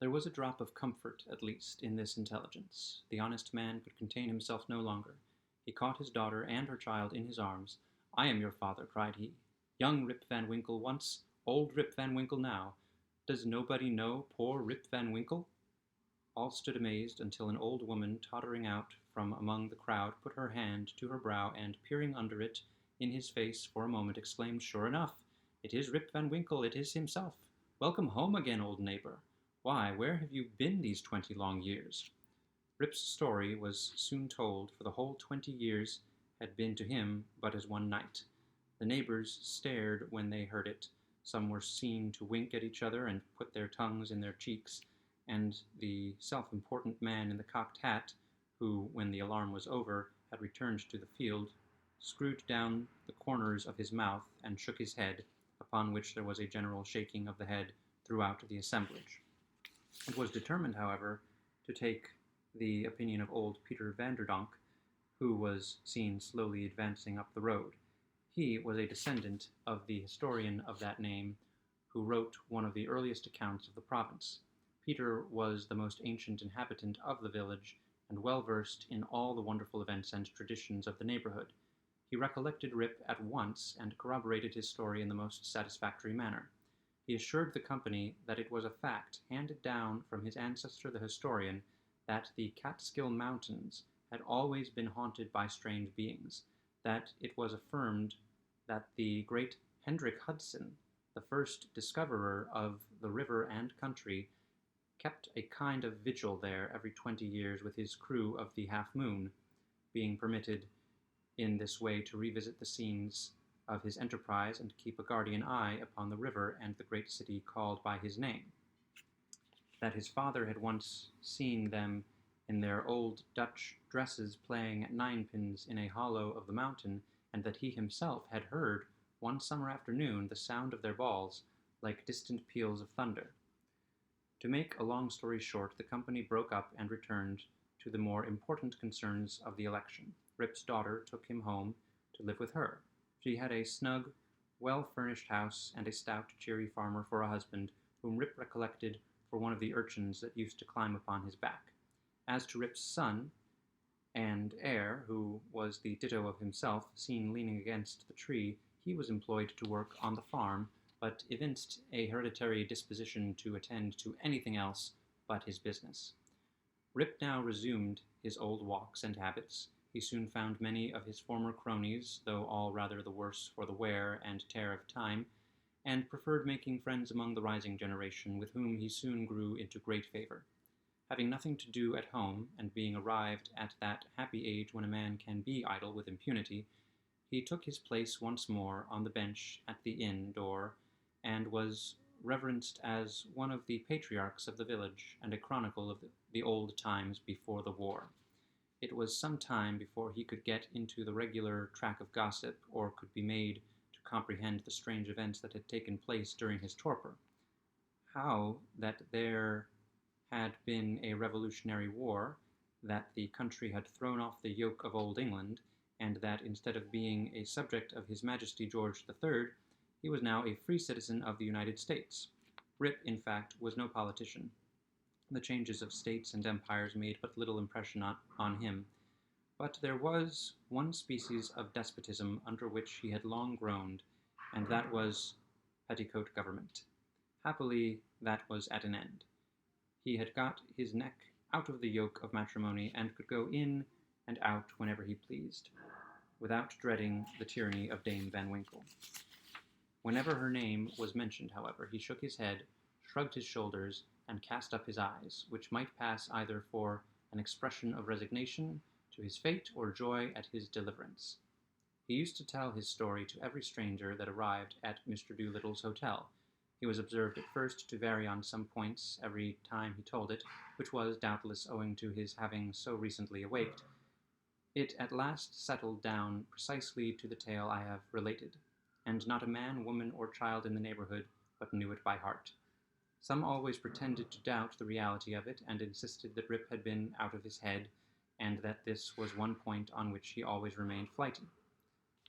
There was a drop of comfort, at least, in this intelligence. The honest man could contain himself no longer. He caught his daughter and her child in his arms. "I am your father," cried he. "Young Rip Van Winkle once, old Rip Van Winkle now. Does nobody know poor Rip Van Winkle?" All stood amazed until an old woman tottering out from among the crowd put her hand to her brow and, peering under it in his face for a moment, exclaimed, "Sure enough, it is Rip Van Winkle, it is himself. Welcome home again, old neighbor. Why, where have you been these 20 long years?" Rip's story was soon told, for the whole 20 years had been to him but as one night. The neighbors stared when they heard it. Some were seen to wink at each other and put their tongues in their cheeks, and the self-important man in the cocked hat, who, when the alarm was over, had returned to the field, screwed down the corners of his mouth and shook his head, upon which there was a general shaking of the head throughout the assemblage. It was determined, however, to take the opinion of old Peter Vanderdonk, who was seen slowly advancing up the road. He was a descendant of the historian of that name, who wrote one of the earliest accounts of the province. Peter was the most ancient inhabitant of the village, and well versed in all the wonderful events and traditions of the neighborhood. He recollected Rip at once, and corroborated his story in the most satisfactory manner. He assured the company that it was a fact, handed down from his ancestor the historian, that the Catskill Mountains had always been haunted by strange beings, that it was affirmed that the great Hendrik Hudson, the first discoverer of the river and country, kept a kind of vigil there every 20 years with his crew of the Half Moon, being permitted in this way to revisit the scenes of his enterprise and keep a guardian eye upon the river and the great city called by his name. That his father had once seen them in their old Dutch dresses playing at ninepins in a hollow of the mountain, and that he himself had heard, one summer afternoon, the sound of their balls, like distant peals of thunder. To make a long story short, the company broke up and returned to the more important concerns of the election. Rip's daughter took him home to live with her. She had a snug, well-furnished house, and a stout, cheery farmer for a husband, whom Rip recollected for one of the urchins that used to climb upon his back. As to Rip's son and heir, who was the ditto of himself, seen leaning against the tree, he was employed to work on the farm, but evinced a hereditary disposition to attend to anything else but his business. Rip now resumed his old walks and habits. He soon found many of his former cronies, though all rather the worse for the wear and tear of time, and preferred making friends among the rising generation, with whom he soon grew into great favor. Having nothing to do at home, and being arrived at that happy age when a man can be idle with impunity, he took his place once more on the bench at the inn door, and was reverenced as one of the patriarchs of the village, and a chronicle of the old times before the war. It was some time before he could get into the regular track of gossip, or could be made to comprehend the strange events that had taken place during his torpor. How that there had been a revolutionary war, that the country had thrown off the yoke of old England, and that instead of being a subject of His Majesty George III, he was now a free citizen of the United States. Rip, in fact, was no politician. The changes of states and empires made but little impression on him, but there was one species of despotism under which he had long groaned, and that was petticoat government. Happily, that was at an end. He had got his neck out of the yoke of matrimony, and could go in and out whenever he pleased, without dreading the tyranny of Dame Van Winkle. Whenever her name was mentioned, however, he shook his head, shrugged his shoulders, and cast up his eyes, which might pass either for an expression of resignation to his fate or joy at his deliverance. He used to tell his story to every stranger that arrived at Mr. Doolittle's hotel. He was observed at first to vary on some points every time he told it, which was, doubtless, owing to his having so recently awaked. It at last settled down precisely to the tale I have related, and not a man, woman, or child in the neighborhood but knew it by heart. Some always pretended to doubt the reality of it, and insisted that Rip had been out of his head, and that this was one point on which he always remained flighty.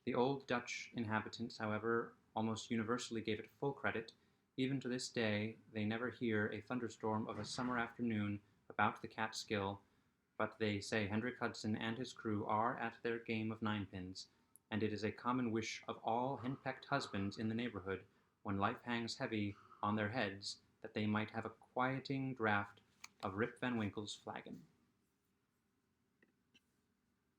The old Dutch inhabitants, however, almost universally gave it full credit, Even to this day they never hear a thunderstorm of a summer afternoon about the Catskill, but they say Hendrik Hudson and his crew are at their game of ninepins, and it is a common wish of all henpecked husbands in the neighborhood, when life hangs heavy on their heads, that they might have a quieting draught of Rip Van Winkle's flagon.